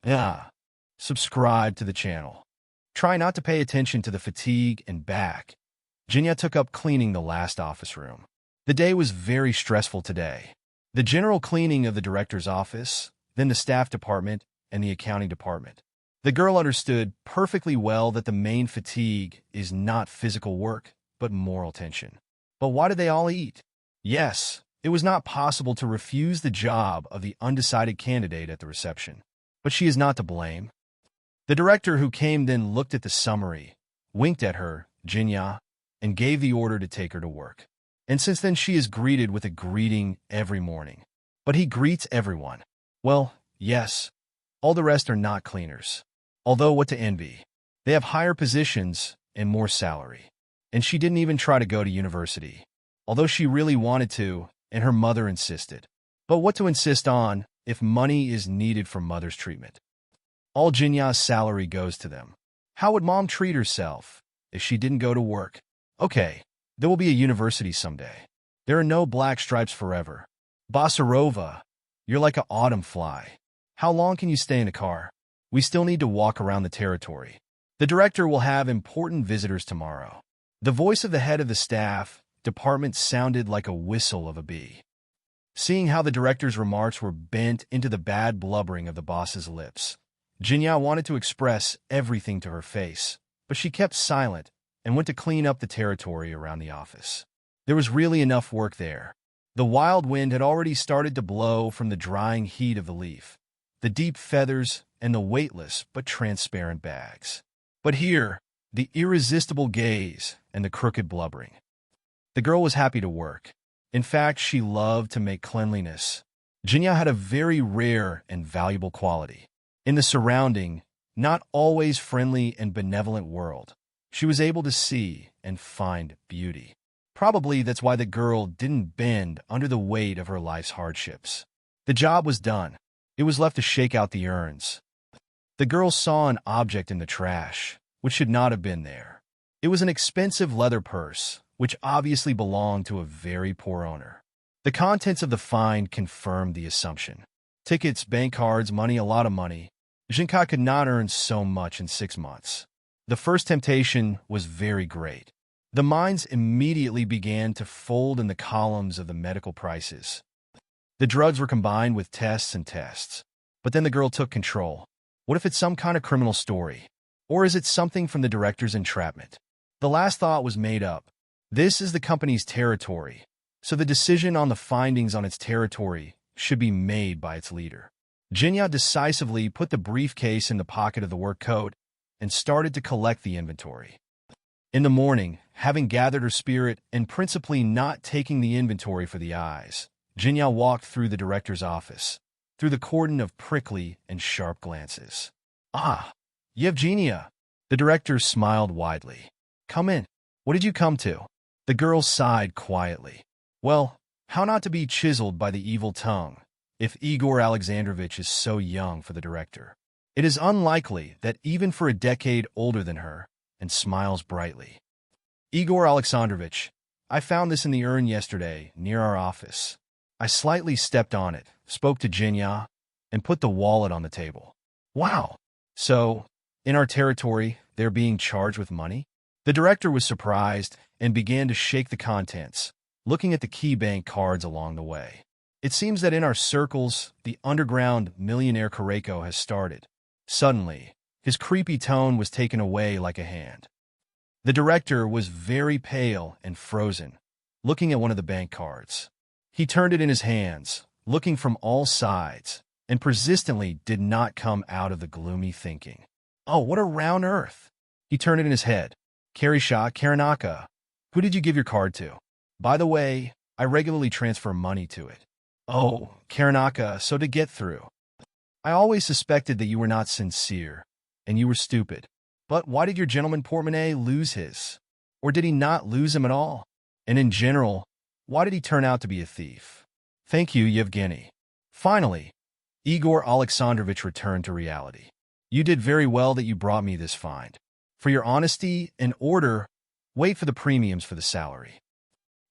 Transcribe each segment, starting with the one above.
Yeah. Subscribe to the channel. Try not to pay attention to the fatigue and back. Jinya took up cleaning the last office room. The day was very stressful today. The general cleaning of the director's office, then the staff department, and the accounting department. The girl understood perfectly well that the main fatigue is not physical work, but moral tension. But why did they all eat? Yes, it was not possible to refuse the job of the undecided candidate at the reception. But she is not to blame. The director who came then looked at the summary, winked at her, Jinya, and gave the order to take her to work. And since then she is greeted with a greeting every morning. But he greets everyone. Well, yes, all the rest are not cleaners. Although what to envy? They have higher positions and more salary. And she didn't even try to go to university, although she really wanted to, and her mother insisted. But what to insist on if money is needed for mother's treatment? All Jinya's salary goes to them. How would mom treat herself if she didn't go to work? Okay, there will be a university someday. There are no black stripes forever. Basarova, you're like an autumn fly. How long can you stay in a car? We still need to walk around the territory. The director will have important visitors tomorrow. The voice of the head of the staff department sounded like a whistle of a bee. Seeing how the director's remarks were bent into the bad blubbering of the boss's lips, Jinya wanted to express everything to her face, but she kept silent and went to clean up the territory around the office. There was really enough work there. The wild wind had already started to blow from the drying heat of the leaf, the deep feathers, and the weightless but transparent bags. But here, the irresistible gaze and the crooked blubbering. The girl was happy to work. In fact, she loved to make cleanliness. Jinya had a very rare and valuable quality. In the surrounding, not always friendly and benevolent world, she was able to see and find beauty. Probably that's why the girl didn't bend under the weight of her life's hardships. The job was done. It was left to shake out the urns. The girl saw an object in the trash, which should not have been there. It was an expensive leather purse, which obviously belonged to a very poor owner. The contents of the find confirmed the assumption. Tickets, bank cards, money, a lot of money. Jinka could not earn so much in 6 months. The first temptation was very great. The minds immediately began to fold in the columns of the medical prices. The drugs were combined with tests and tests. But then the girl took control. What if it's some kind of criminal story? Or is it something from the director's entrapment? The last thought was made up. This is the company's territory, so the decision on the findings on its territory should be made by its leader. Jinya decisively put the briefcase in the pocket of the work coat and started to collect the inventory. In the morning, having gathered her spirit and principally not taking the inventory for the eyes, Jinya walked through the director's office, through the cordon of prickly and sharp glances. Ah, Yevgenia! The director smiled widely. Come in. What did you come to? The girl sighed quietly. Well, how not to be chiseled by the evil tongue, if Igor Alexandrovich is so young for the director. It is unlikely that even for a decade older than her, and smiles brightly. Igor Alexandrovich, I found this in the urn yesterday, near our office. I slightly stepped on it, spoke to Jinya, and put the wallet on the table. Wow! So, in our territory, they're being charged with money? The director was surprised and began to shake the contents, looking at the key bank cards along the way. It seems that in our circles, the underground millionaire Kareko has started. Suddenly, his creepy tone was taken away like a hand. The director was very pale and frozen, looking at one of the bank cards. He turned it in his hands, looking from all sides, and persistently did not come out of the gloomy thinking. Oh, what a round earth! He turned it in his head. Karisha Karanaka, who did you give your card to? By the way, I regularly transfer money to it. Oh, Karanaka, so to get through. I always suspected that you were not sincere, and you were stupid. But why did your gentleman portemonnaie lose his? Or did he not lose him at all? And in general, why did he turn out to be a thief? Thank you, Yevgeny. Finally, Igor Alexandrovich returned to reality. You did very well that you brought me this find. For your honesty and order, wait for the premiums for the salary.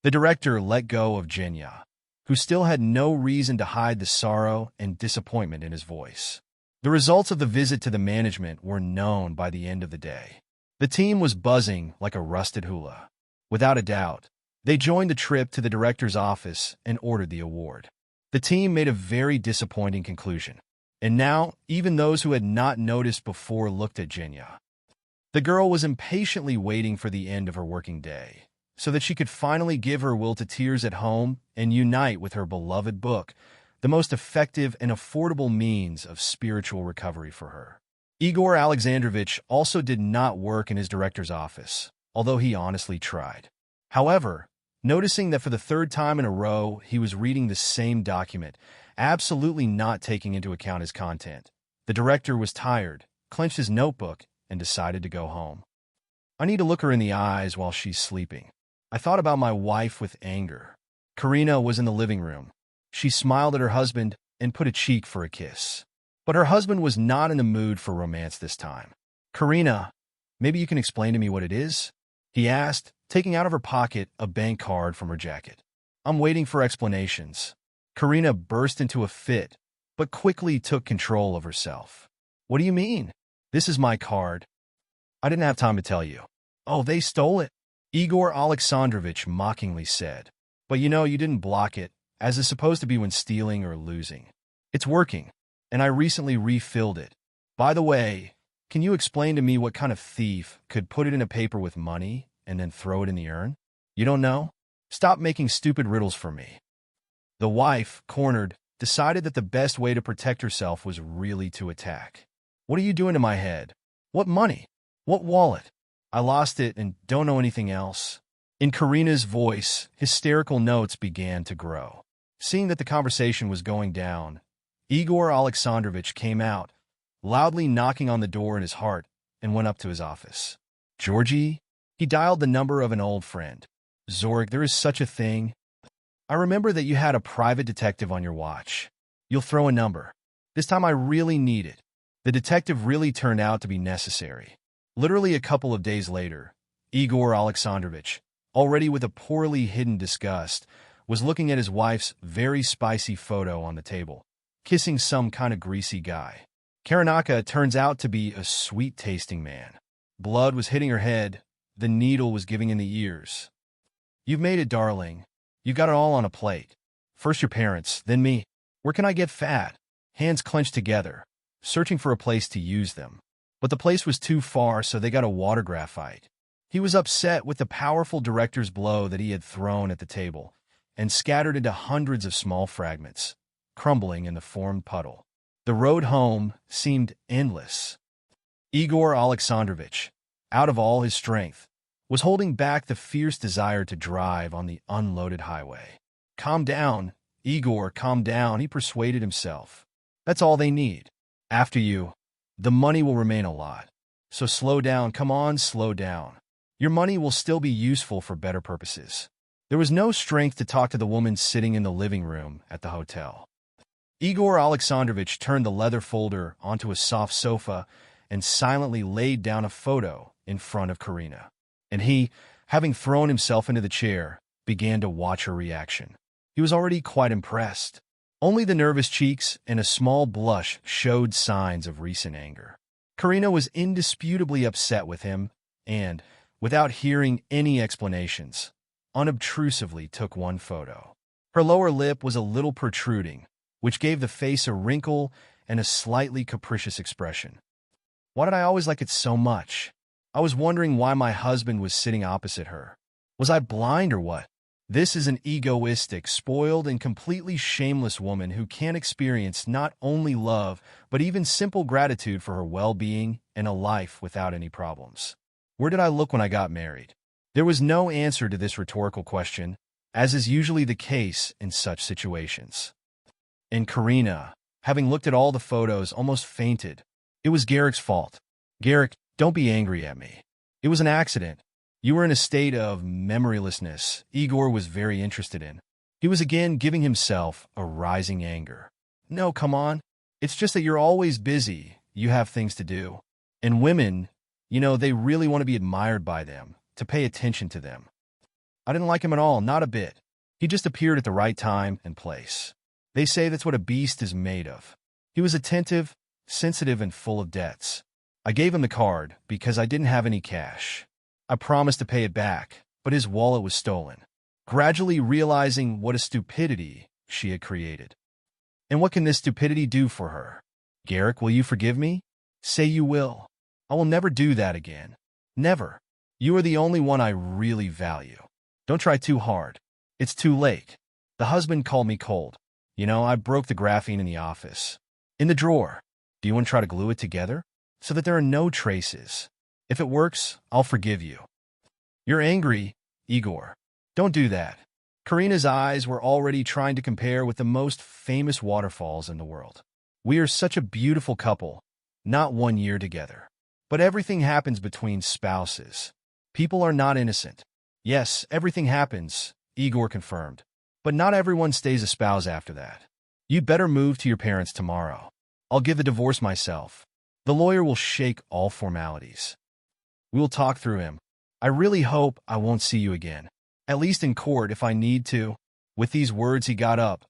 The director let go of Jinya, who still had no reason to hide the sorrow and disappointment in his voice. The results of the visit to the management were known by the end of the day. The team was buzzing like a rusted hula. Without a doubt, they joined the trip to the director's office and ordered the award. The team made a very disappointing conclusion. And now, even those who had not noticed before looked at Genya. The girl was impatiently waiting for the end of her working day, so that she could finally give her will to tears at home and unite with her beloved book, the most effective and affordable means of spiritual recovery for her. Igor Alexandrovich also did not work in his director's office, although he honestly tried. However, noticing that for the third time in a row he was reading the same document, absolutely not taking into account his content, the director was tired, clenched his notebook, and decided to go home. I need to look her in the eyes while she's sleeping. I thought about my wife with anger. Karina was in the living room. She smiled at her husband and put a cheek for a kiss. But her husband was not in the mood for romance this time. "Karina, maybe you can explain to me what it is?" he asked, taking out of her pocket a bank card from her jacket. "I'm waiting for explanations." Karina burst into a fit, but quickly took control of herself. "What do you mean? This is my card." "I didn't have time to tell you." "Oh, they stole it," Igor Alexandrovich mockingly said. "But you know you didn't block it, as is supposed to be when stealing or losing. It's working, and I recently refilled it. By the way, can you explain to me what kind of thief could put it in a paper with money and then throw it in the urn? You don't know? Stop making stupid riddles for me." The wife, cornered, decided that the best way to protect herself was really to attack. "What are you doing to my head? What money? What wallet? I lost it and don't know anything else." In Karina's voice, hysterical notes began to grow. Seeing that the conversation was going down, Igor Alexandrovich came out, loudly knocking on the door in his heart, and went up to his office. "Georgie?" He dialed the number of an old friend. "Zorik, there is such a thing. I remember that you had a private detective on your watch. You'll throw a number. This time I really need it." The detective really turned out to be necessary. Literally a couple of days later, Igor Alexandrovich, already with a poorly hidden disgust, was looking at his wife's very spicy photo on the table, kissing some kind of greasy guy. Karanaka turns out to be a sweet-tasting man. Blood was hitting her head. The needle was giving in the ears. "You've made it, darling. You got it all on a plate. First your parents, then me. Where can I get fat?" Hands clenched together, searching for a place to use them. But the place was too far, so they got a water graphite. He was upset with the powerful director's blow that he had thrown at the table, and scattered into hundreds of small fragments, crumbling in the formed puddle. The road home seemed endless. Igor Alexandrovich, out of all his strength, was holding back the fierce desire to drive on the unloaded highway. "Calm down, Igor, calm down," he persuaded himself. "That's all they need. After you, the money will remain a lot. So slow down, come on, slow down. Your money will still be useful for better purposes." There was no strength to talk to the woman sitting in the living room at the hotel. Igor Alexandrovich turned the leather folder onto a soft sofa and silently laid down a photo in front of Karina. And he, having thrown himself into the chair, began to watch her reaction. He was already quite impressed. Only the nervous cheeks and a small blush showed signs of recent anger. Karina was indisputably upset with him and, without hearing any explanations, unobtrusively took one photo. Her lower lip was a little protruding, which gave the face a wrinkle and a slightly capricious expression. Why did I always like it so much? I was wondering why my husband was sitting opposite her. Was I blind or what? This is an egoistic, spoiled, and completely shameless woman who can't experience not only love, but even simple gratitude for her well-being and a life without any problems. Where did I look when I got married? There was no answer to this rhetorical question, as is usually the case in such situations. And Karina, having looked at all the photos, almost fainted. It was Garrick's fault. "Garrick, don't be angry at me. It was an accident. You were in a state of memorylessness," Igor was very interested in. He was again giving himself a rising anger. "No, come on. It's just that you're always busy. You have things to do. And women, they really want to be admired by them, to pay attention to them." I didn't like him at all, not a bit. He just appeared at the right time and place. They say that's what a beast is made of. He was attentive, sensitive and full of debts. I gave him the card because I didn't have any cash. I promised to pay it back, but his wallet was stolen. Gradually realizing what a stupidity she had created. And what can this stupidity do for her? Garrick, will you forgive me? Say you will. I will never do that again. Never. You are the only one I really value. Don't try too hard. It's too late. The husband called me cold. You know, I broke the graphene in the office. In the drawer. Do you want to try to glue it together? So that there are no traces. If it works, I'll forgive you. You're angry, Igor. Don't do that. Karina's eyes were already trying to compare with the most famous waterfalls in the world. We are such a beautiful couple, not 1 year together. But everything happens between spouses. People are not innocent. Yes, everything happens, Igor confirmed. But not everyone stays a spouse after that. You'd better move to your parents tomorrow. I'll give the divorce myself. The lawyer will shake all formalities. We will talk through him. I really hope I won't see you again. At least in court if I need to. With these words he got up,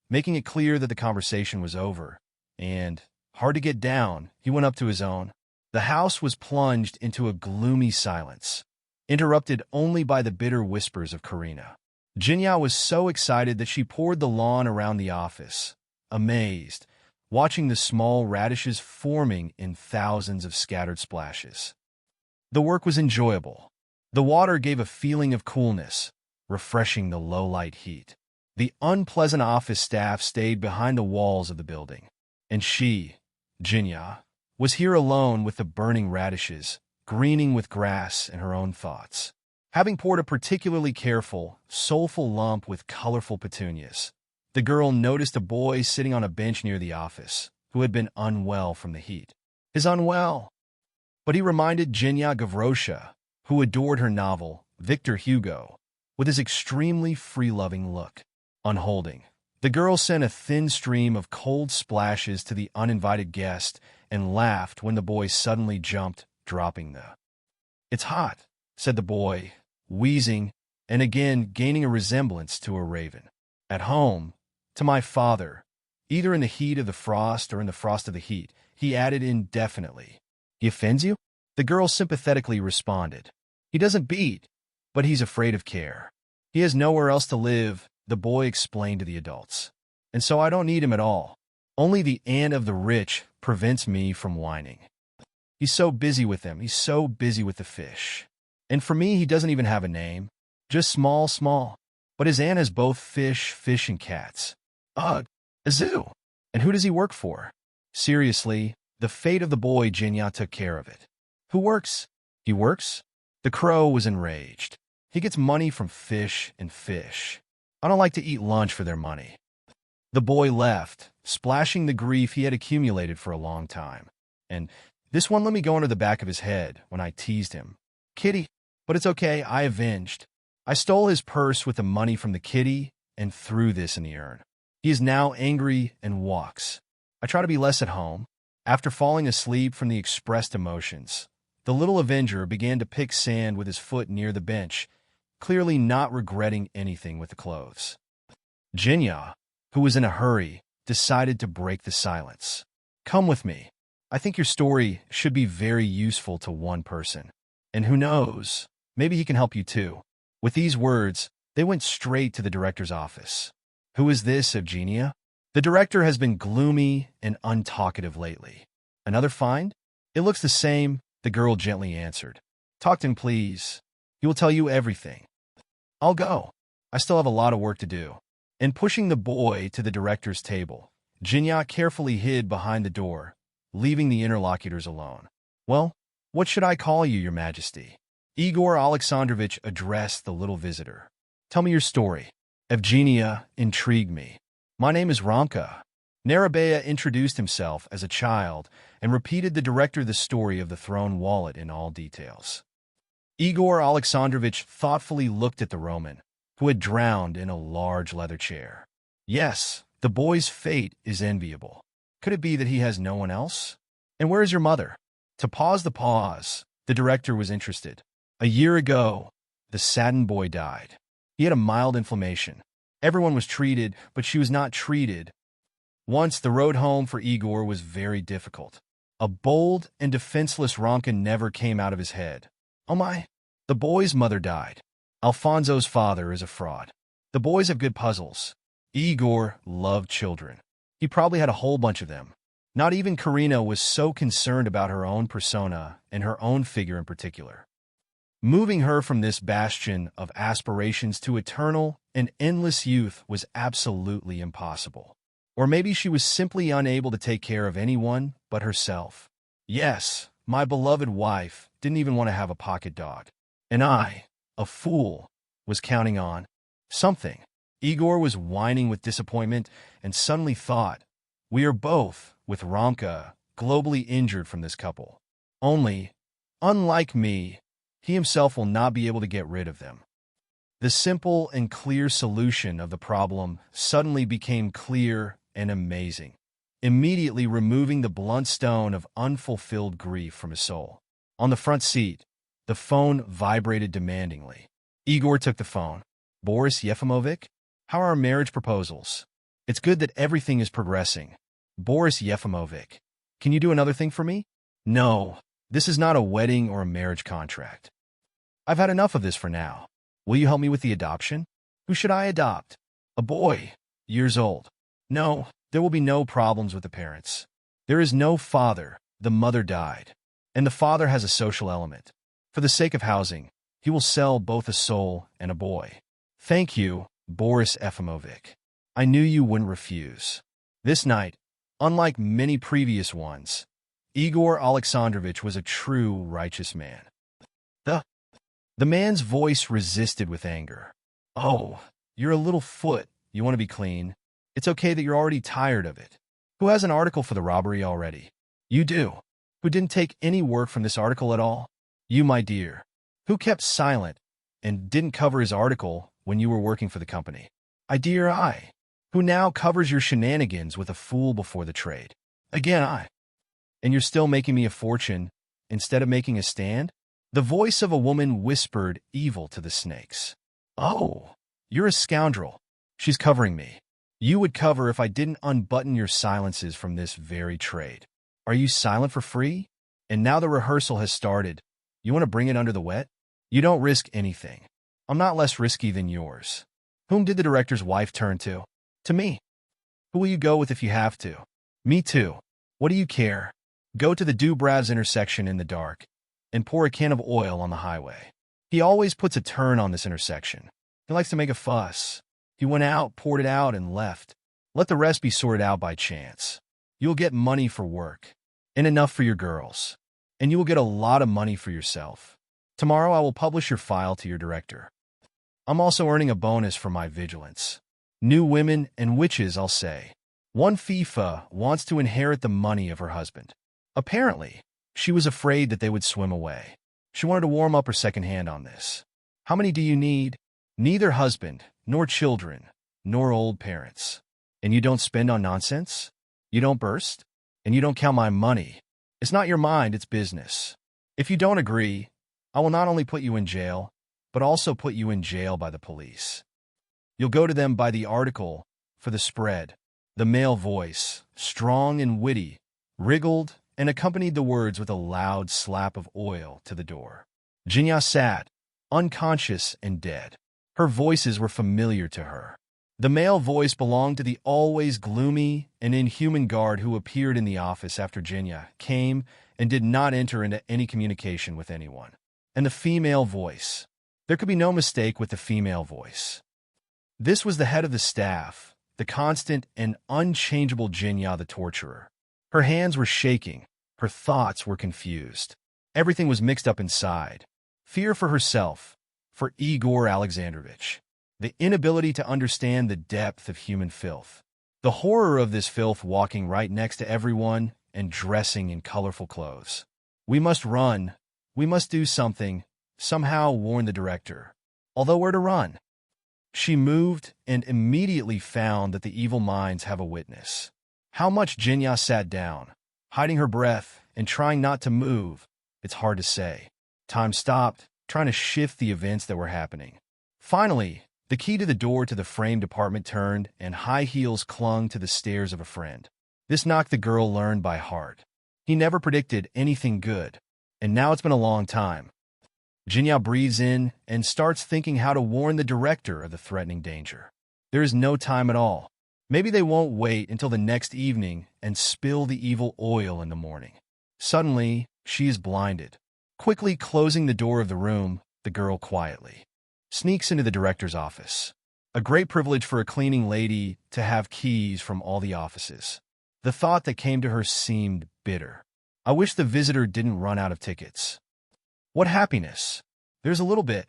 making it clear that the conversation was over. And, hard to get down, he went up to his own. The house was plunged into a gloomy silence, interrupted only by the bitter whispers of Karina. Jinya was so excited that she poured the lawn around the office, amazed, watching the small radishes forming in thousands of scattered splashes. The work was enjoyable. The water gave a feeling of coolness, refreshing the low-light heat. The unpleasant office staff stayed behind the walls of the building. And she, Jinya, was here alone with the burning radishes, greening with grass and her own thoughts. Having poured a particularly careful, soulful lump with colorful petunias, the girl noticed a boy sitting on a bench near the office, who had been unwell from the heat. Is unwell. But he reminded Jinya Gavrosha, who adored her novel, Victor Hugo, with his extremely free-loving look. Unholding, the girl sent a thin stream of cold splashes to the uninvited guest and laughed when the boy suddenly jumped, dropping the... It's hot, said the boy, wheezing, and again gaining a resemblance to a raven. At home, to my father, either in the heat of the frost or in the frost of the heat, he added indefinitely. He offends you? The girl sympathetically responded. He doesn't beat, but he's afraid of care. He has nowhere else to live, the boy explained to the adults. And so I don't need him at all. Only the aunt of the rich prevents me from whining. He's so busy with them. He's so busy with the fish. And for me, he doesn't even have a name. Just small, small. But his aunt has both fish, and cats. Ugh, a zoo. And who does he work for? Seriously, the fate of the boy, Jinya took care of it. Who works? He works? The crow was enraged. He gets money from fish and fish. I don't like to eat lunch for their money. The boy left, splashing the grief he had accumulated for a long time. And this one let me go under the back of his head when I teased him. Kitty, but it's okay, I avenged. I stole his purse with the money from the kitty and threw this in the urn. He is now angry and walks. I try to be less at home. After falling asleep from the expressed emotions, the little avenger began to pick sand with his foot near the bench, clearly not regretting anything with the clothes. Jinya, who was in a hurry, decided to break the silence. Come with me. I think your story should be very useful to one person. And who knows, maybe he can help you too. With these words, they went straight to the director's office. Who is this, Evgenia? The director has been gloomy and untalkative lately. Another find? It looks the same, the girl gently answered. Talk to him, please. He will tell you everything. I'll go. I still have a lot of work to do. And pushing the boy to the director's table, Jinya carefully hid behind the door, leaving the interlocutors alone. Well, what should I call you, Your Majesty? Igor Alexandrovich addressed the little visitor. Tell me your story. Evgenia intrigued me. My name is Romka. Narabaya introduced himself as a child and repeated the director the story of the thrown wallet in all details. Igor Alexandrovich thoughtfully looked at the Roman, who had drowned in a large leather chair. Yes, the boy's fate is enviable. Could it be that he has no one else? And where is your mother? To pause the pause, the director was interested. A year ago, the saddened boy died. He had a mild inflammation. Everyone was treated, but she was not treated. Once, the road home for Igor was very difficult. A bold and defenseless Ronka never came out of his head. Oh my! The boy's mother died. Alfonso's father is a fraud. The boys have good puzzles. Igor loved children. He probably had a whole bunch of them. Not even Karina was so concerned about her own persona and her own figure in particular. Moving her from this bastion of aspirations to eternal and endless youth was absolutely impossible. Or maybe she was simply unable to take care of anyone but herself. Yes, my beloved wife didn't even want to have a pocket dog. And I, a fool, was counting on something. Igor was whining with disappointment and suddenly thought, we are both, with Romka, globally injured from this couple. Only, unlike me, he himself will not be able to get rid of them. The simple and clear solution of the problem suddenly became clear and amazing, immediately removing the blunt stone of unfulfilled grief from his soul. On the front seat, the phone vibrated demandingly. Igor took the phone. Boris Yefimovich? How are our marriage proposals? It's good that everything is progressing. Boris Yefimovich, can you do another thing for me? No, this is not a wedding or a marriage contract. I've had enough of this for now. Will you help me with the adoption? Who should I adopt? A boy, years old. No, there will be no problems with the parents. There is no father. The mother died. And the father has a social element. For the sake of housing, he will sell both a soul and a boy. Thank you, Boris Yefimovich. I knew you wouldn't refuse. This night, unlike many previous ones, Igor Alexandrovich was a true righteous man. The man's voice resisted with anger. Oh, you're a little foot. You want to be clean. It's okay that you're already tired of it. Who has an article for the robbery already? You do. Who didn't take any work from this article at all? You, my dear. Who kept silent and didn't cover his article when you were working for the company? I. Who now covers your shenanigans with a fool before the trade? Again, I. And you're still making me a fortune instead of making a stand? The voice of a woman whispered evil to the snakes. Oh, you're a scoundrel. She's covering me. You would cover if I didn't unbutton your silences from this very trade. Are you silent for free? And now the rehearsal has started. You want to bring it under the wet? You don't risk anything. I'm not less risky than yours. Whom did the director's wife turn to? To me. Who will you go with if you have to? Me too. What do you care? Go to the Dubrav's intersection in the dark and pour a can of oil on the highway. He always puts a turn on this intersection. He likes to make a fuss. He went out, poured it out, and left. Let the rest be sorted out by chance. You'll get money for work, and enough for your girls. And you will get a lot of money for yourself. Tomorrow I will publish your file to your director. I'm also earning a bonus for my vigilance. New women and witches, I'll say. One FIFA wants to inherit the money of her husband. Apparently, she was afraid that they would swim away. She wanted to warm up her second hand on this. How many do you need? Neither husband, nor children, nor old parents. And you don't spend on nonsense? You don't burst? And you don't count my money. It's not your mind, it's business. If you don't agree, I will not only put you in jail, but also put you in jail by the police. You'll go to them by the article for the spread. The male voice, strong and witty, wriggled and accompanied the words with a loud slap of oil to the door. Jinya sat, unconscious and dead. Her voices were familiar to her. The male voice belonged to the always gloomy and inhuman guard who appeared in the office after Jinya came and did not enter into any communication with anyone. And the female voice. There could be no mistake with the female voice. This was the head of the staff, the constant and unchangeable Jinya the torturer. Her hands were shaking. Her thoughts were confused. Everything was mixed up inside. Fear for herself, for Igor Alexandrovich. The inability to understand the depth of human filth. The horror of this filth walking right next to everyone and dressing in colorful clothes. We must run. We must do something, somehow warn the director. Although where to run? She moved and immediately found that the evil minds have a witness. How much Jinya sat down, hiding her breath and trying not to move. It's hard to say. Time stopped, trying to shift the events that were happening. Finally, the The key to the door to the framed apartment turned, and high heels clung to the stairs of a friend. This knock the girl learned by heart. He never predicted anything good, and now it's been a long time. Jinya breathes in and starts thinking how to warn the director of the threatening danger. There is no time at all. Maybe they won't wait until the next evening and spill the evil oil in the morning. Suddenly, she is blinded. Quickly closing the door of the room, the girl quietly sneaks into the director's office. A great privilege for a cleaning lady to have keys from all the offices. The thought that came to her seemed bitter. I wish the visitor didn't run out of tickets. What happiness! There's a little bit.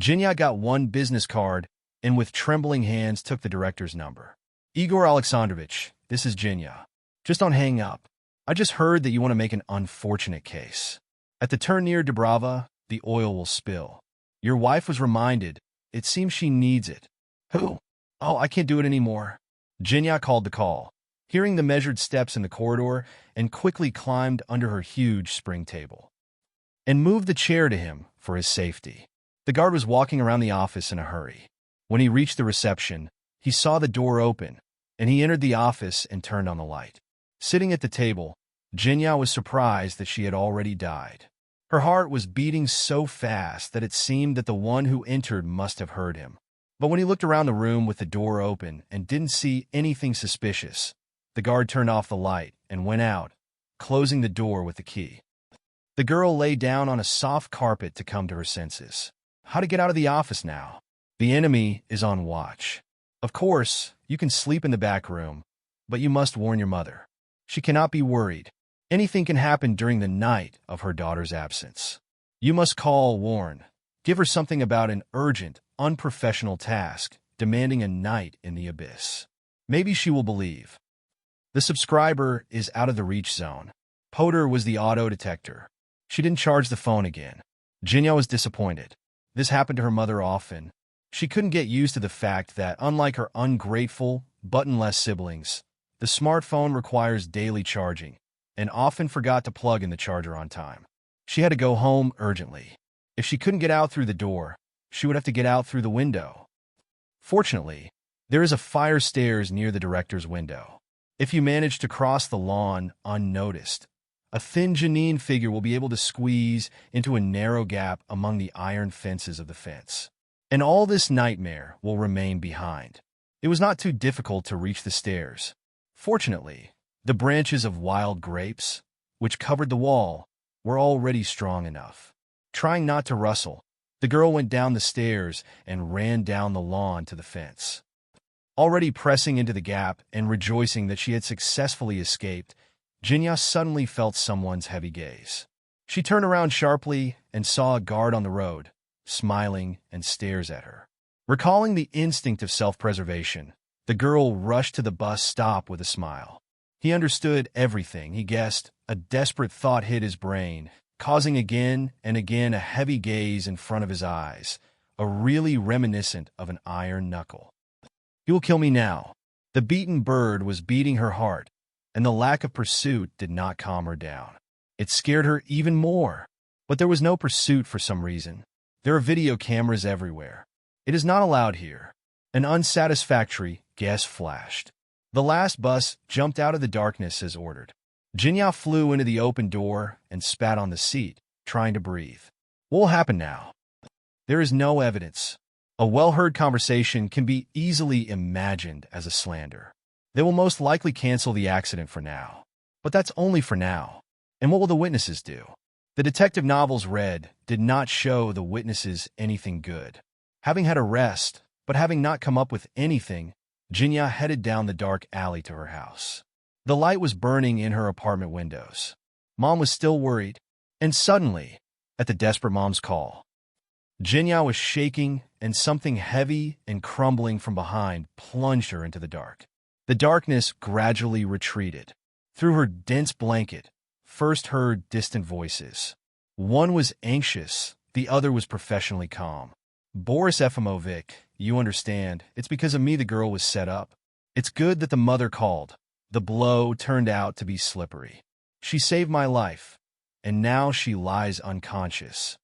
Jinya got one business card and with trembling hands took the director's number. Igor Alexandrovich, this is Jinya. Just don't hang up. I just heard that you want to make an unfortunate case. At the turn near Dubrava, the oil will spill. Your wife was reminded. It seems she needs it. Who? Oh, I can't do it anymore. Jinya called the call, hearing the measured steps in the corridor, and quickly climbed under her huge spring table and moved the chair to him for his safety. The guard was walking around the office in a hurry. When he reached the reception, he saw the door open, and he entered the office and turned on the light. Sitting at the table, Jinya was surprised that she had already died. Her heart was beating so fast that it seemed that the one who entered must have heard him. But when he looked around the room with the door open and didn't see anything suspicious, the guard turned off the light and went out, closing the door with the key. The girl lay down on a soft carpet to come to her senses. How to get out of the office now? The enemy is on watch. Of course, you can sleep in the back room, but you must warn your mother. She cannot be worried. Anything can happen during the night of her daughter's absence. You must warn. Give her something about an urgent, unprofessional task, demanding a night in the abyss. Maybe she will believe. The subscriber is out of the reach zone. Poder was the auto detector. She didn't charge the phone again. Jinya was disappointed. This happened to her mother often. She couldn't get used to the fact that, unlike her ungrateful, buttonless siblings, the smartphone requires daily charging, and often forgot to plug in the charger on time. She had to go home urgently. If she couldn't get out through the door, she would have to get out through the window. Fortunately, there is a fire stairs near the director's window. If you manage to cross the lawn unnoticed, a thin Janine figure will be able to squeeze into a narrow gap among the iron fences of the fence. And all this nightmare will remain behind. It was not too difficult to reach the stairs. Fortunately, the branches of wild grapes, which covered the wall, were already strong enough. Trying not to rustle, the girl went down the stairs and ran down the lawn to the fence. Already pressing into the gap and rejoicing that she had successfully escaped, Jinya suddenly felt someone's heavy gaze. She turned around sharply and saw a guard on the road, smiling and stares at her. Recalling the instinct of self-preservation, the girl rushed to the bus stop with a smile. He understood everything. He guessed. A desperate thought hit his brain, causing again and again a heavy gaze in front of his eyes, a really reminiscent of an iron knuckle. "You will kill me now." The beaten bird was beating her heart, and the lack of pursuit did not calm her down. It scared her even more. But there was no pursuit for some reason. There are video cameras everywhere. It is not allowed here. An unsatisfactory guess flashed. The last bus jumped out of the darkness as ordered. Jinya flew into the open door and spat on the seat, trying to breathe. What will happen now? There is no evidence. A well-heard conversation can be easily imagined as a slander. They will most likely cancel the accident for now. But that's only for now. And what will the witnesses do? The detective novels read did not show the witnesses anything good. Having had a rest, but having not come up with anything, Jinya headed down the dark alley to her house. The light was burning in her apartment windows. Mom was still worried, and suddenly, at the desperate mom's call, Jinya was shaking and something heavy and crumbling from behind plunged her into the dark. The darkness gradually retreated. Through her dense blanket, first heard distant voices. One was anxious, the other was professionally calm. "Boris Efimovic, you understand, it's because of me the girl was set up. It's good that the mother called. The blow turned out to be slippery. She saved my life, and now she lies unconscious.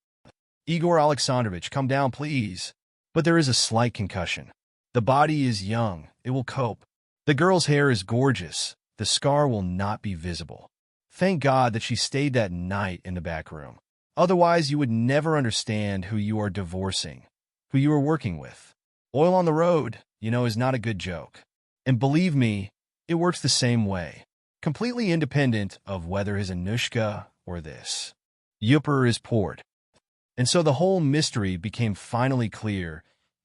Igor Alexandrovich, come down, please." but there is a slight concussion. The body is young. It will cope. The girl's hair is gorgeous. The scar will not be visible. Thank God that she stayed that night in the back room. Otherwise, you would never understand who you are divorcing, who you are working with. Oil on the road, is not a good joke. And believe me, it works the same way, completely independent of whether his Anushka or this Yupper is poured. And so the whole mystery became finally clear,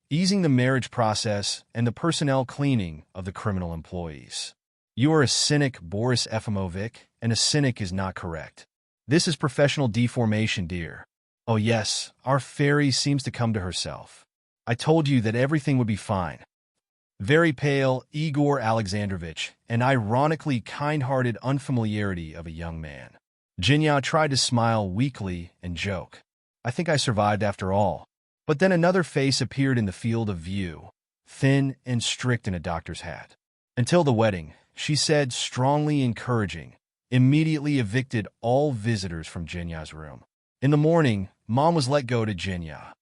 easing the marriage process and the personnel cleaning of the criminal employees. You are a cynic, Boris Efimovic, and a cynic is not correct. This is professional deformation, dear. Oh yes, our fairy seems to come to herself. I told you that everything would be fine. Very pale, Igor Alexandrovich, an ironically kind-hearted unfamiliarity of a young man. Jinya tried to smile weakly and joke. I think I survived after all. But then another face appeared in the field of view, thin and strict in a doctor's hat. Until the wedding, she said, strongly encouraging, immediately evicted all visitors from Jinya's room. In the morning, Mom was let go to Jinya.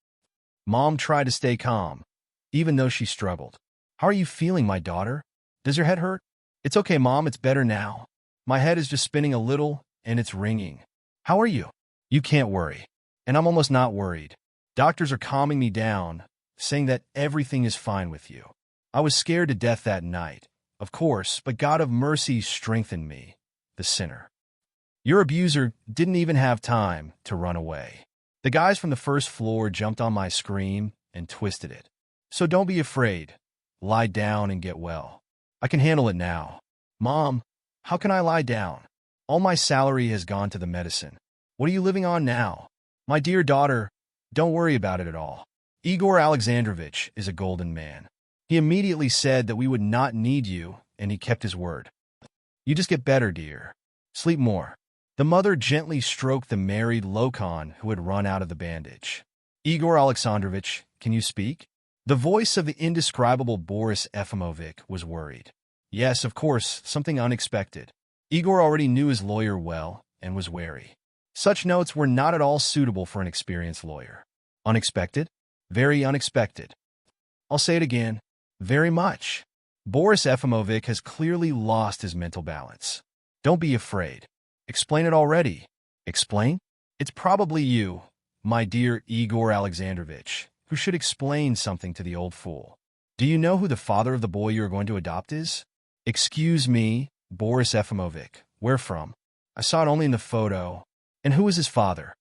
Mom tried to stay calm, even though she struggled. How are you feeling, my daughter? Does your head hurt? It's okay, Mom, it's better now. My head is just spinning a little, and it's ringing. How are you? You can't worry. And I'm almost not worried. Doctors are calming me down, saying that everything is fine with you. I was scared to death that night, of course, but God of mercy strengthened me, the sinner. Your abuser didn't even have time to run away. The guys from the first floor jumped on my scream and twisted it. So don't be afraid. Lie down and get well. I can handle it now. Mom, how can I lie down? All my salary has gone to the medicine. What are you living on now? My dear daughter, don't worry about it at all. Igor Alexandrovich is a golden man. He immediately said that we would not need you, and he kept his word. You just get better, dear. Sleep more. The mother gently stroked the married Lokon who had run out of the bandage. Igor Alexandrovich, can you speak? The voice of the indescribable Boris Efimovic was worried. Yes, of course, something unexpected. Igor already knew his lawyer well and was wary. Such notes were not at all suitable for an experienced lawyer. Unexpected? Very unexpected. I'll say it again. Very much. Boris Efimovic has clearly lost his mental balance. Don't be afraid. Explain it already. Explain? It's probably you, my dear Igor Alexandrovich, who should explain something to the old fool. Do you know who the father of the boy you are going to adopt is? Excuse me, Boris Efimovic. Where from? I saw it only in the photo. And who is his father?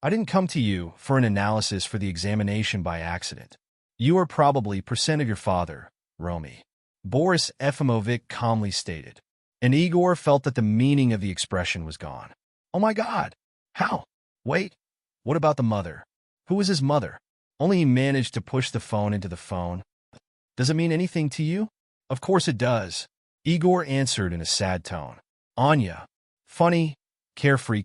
I didn't come to you for an analysis for the examination by accident. You are probably percent of your father, Romy. Boris Efimovic calmly stated. And Igor felt that the meaning of the expression was gone. Oh my God! How? Wait, what about the mother? Who was his mother? Only he managed to push the phone into the phone. Does it mean anything to you? Of course it does. Igor answered in a sad tone. Anya. Funny, carefree.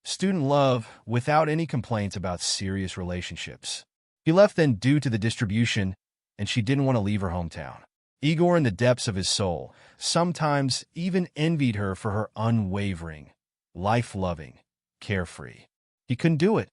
Student love, without any complaints about serious relationships. He left then due to the distribution, and she didn't want to leave her hometown. Igor, in the depths of his soul, sometimes even envied her for her unwavering, life-loving, carefree. He couldn't do it.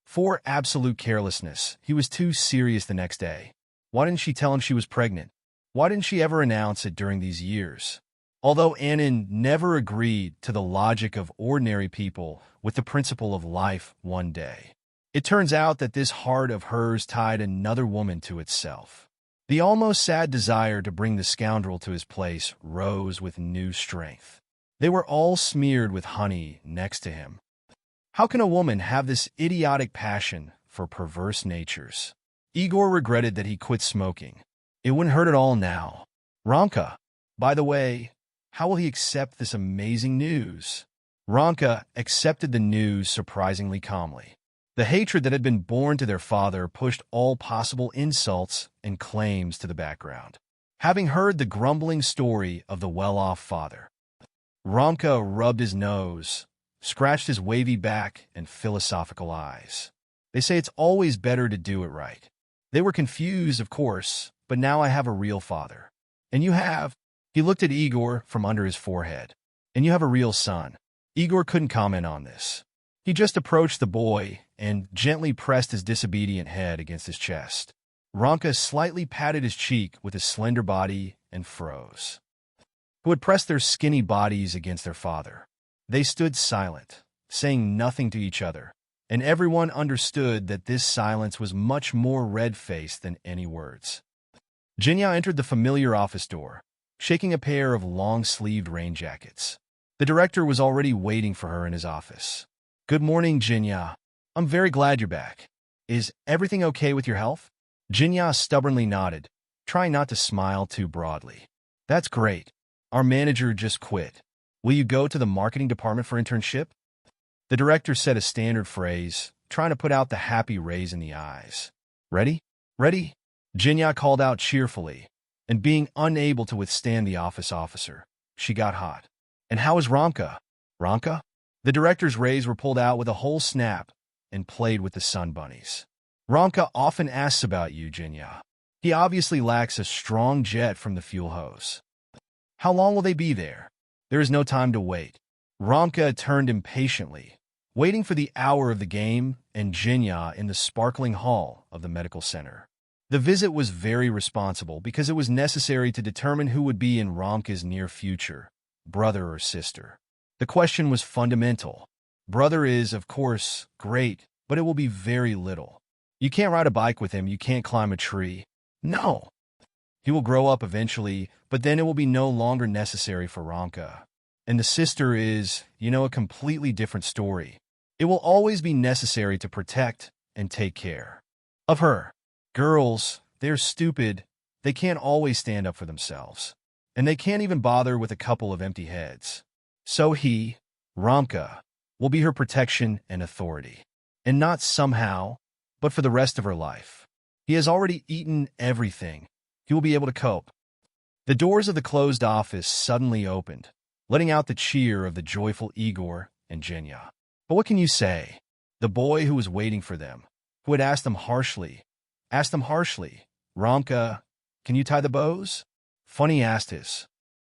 For absolute carelessness, he was too serious the next day. Why didn't she tell him she was pregnant? Why didn't she ever announce it during these years? Although Annin never agreed to the logic of ordinary people with the principle of life one day, it turns out that this heart of hers tied another woman to itself. The almost sad desire to bring the scoundrel to his place rose with new strength. They were all smeared with honey next to him. How can a woman have this idiotic passion for perverse natures? Igor regretted that he quit smoking. It wouldn't hurt at all now. Romka, by the way, how will he accept this amazing news? Romka accepted the news surprisingly calmly. The hatred that had been born to their father pushed all possible insults and claims to the background. Having heard the grumbling story of the well-off father, Romka rubbed his nose, scratched his wavy back and philosophical eyes. They say it's always better to do it right. They were confused, of course, but now I have a real father. And you have. He looked at Igor from under his forehead. And you have a real son. Igor couldn't comment on this. He just approached the boy and gently pressed his disobedient head against his chest. Ronka slightly patted his cheek with his slender body and froze, who had pressed their skinny bodies against their father. They stood silent, saying nothing to each other, and everyone understood that this silence was much more red-faced than any words. Jinya entered the familiar office door, shaking a pair of long-sleeved rain jackets. The director was already waiting for her in his office. "Good morning, Jinya. I'm very glad you're back. Is everything okay with your health?" Jinya stubbornly nodded, trying not to smile too broadly. "That's great. Our manager just quit. Will you go to the marketing department for internship?" The director said a standard phrase, trying to put out the happy rays in the eyes. "Ready? Ready?" Jinya called out cheerfully, and being unable to withstand the office officer, she got hot. "And how is Ronka?" "Ronka?" The director's rays were pulled out with a whole snap and played with the sun bunnies. "Ronka often asks about you, Jinya. He obviously lacks a strong jet from the fuel hose. How long will they be there?" "There is no time to wait." Ronka turned impatiently, waiting for the hour of the game and Jinya in the sparkling hall of the medical center. The visit was very responsible because it was necessary to determine who would be in Ronka's near future, brother or sister. The question was fundamental. Brother is, of course, great, but it will be very little. You can't ride a bike with him, you can't climb a tree. No. He will grow up eventually, but then it will be no longer necessary for Ronka. And the sister is, a completely different story. It will always be necessary to protect and take care of her. Girls, they're stupid. They can't always stand up for themselves. And they can't even bother with a couple of empty heads. So he, Ronka, will be her protection and authority. And not somehow, but for the rest of her life. He has already eaten everything. He will be able to cope. The doors of the closed office suddenly opened, letting out the cheer of the joyful Igor and Jinya. But what can you say? The boy who was waiting for them, who had asked them harshly, "Ronka, can you tie the bows?" Funny asked his